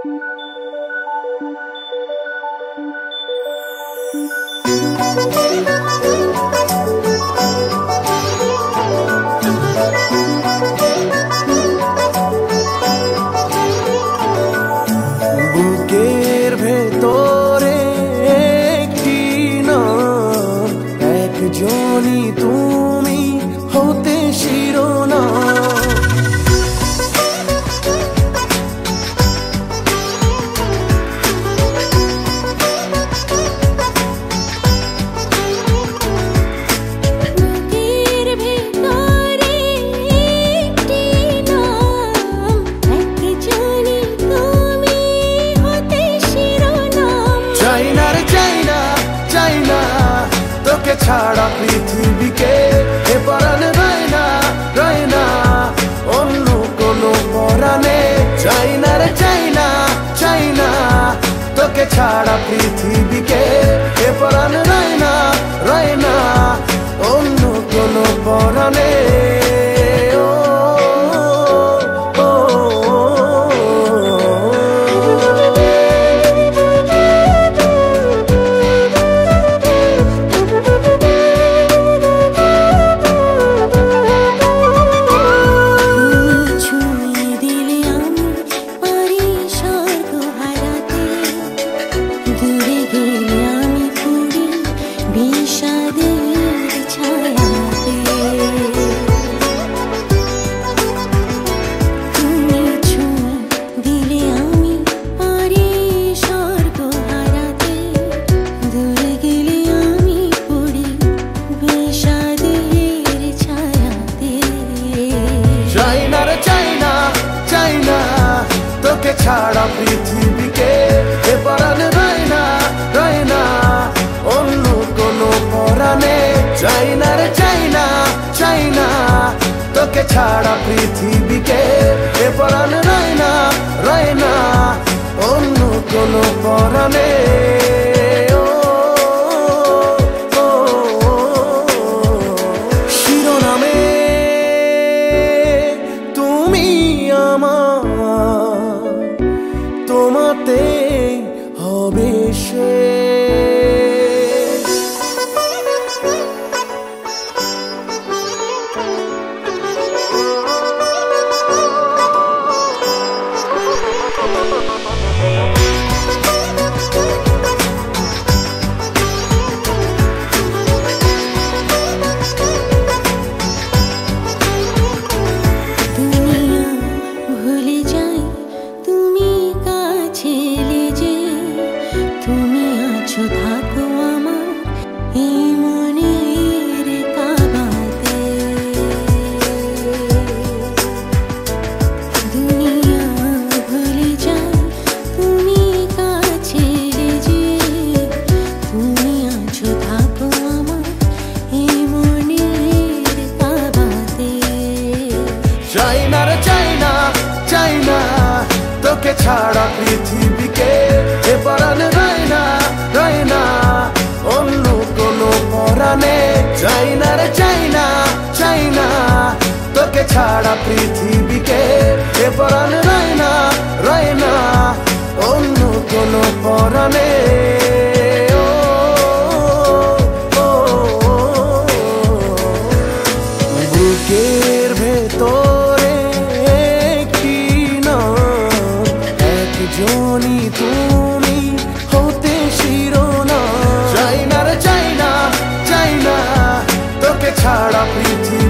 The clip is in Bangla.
বুকের ভেতরে একটি নাম, একজনই তুমি হতে শিরোনাম। ছাড়া পৃথিবীকে এ পরাণ রয় না, রয় না অন্য কোনো পরাণে। চাই না রে চাই না, চাই না তোকে ছাড়া পৃথিবীকে এ পরাণ রয় না, রয় না অন্য কোনো পরাণে। তোকে ছাড়া পৃথিবীকে এ পরাণ রয় না, রয় না অন্য কোনো পরাণে। চাই না রে চাই না, চাই না তোকে ছাড়া পৃথিবীকে এ পরাণ রয় না, রয় না অন্য কোনো পরাণে। শিরোনামে তুমি আমার, তোমাতে হবে শেষ। চাই না রে চাই না, চাই না তোকে ছাড়া পৃথিবীকে এ পরাণ রয় না, রয় না অন্য কোনো পরাণে। চাই না রে চাই না, চাই না তোকে ছাড়া পৃথিবীকে এ পরাণ রয় না, রয় না অন্য কোনো পরাণে। বুকের ভেতরে একটি নাম, একজনই তুমি হতে শিরোনাম। চাই না রে চাই না, চাই না তোকে ছাড়া পৃথিবী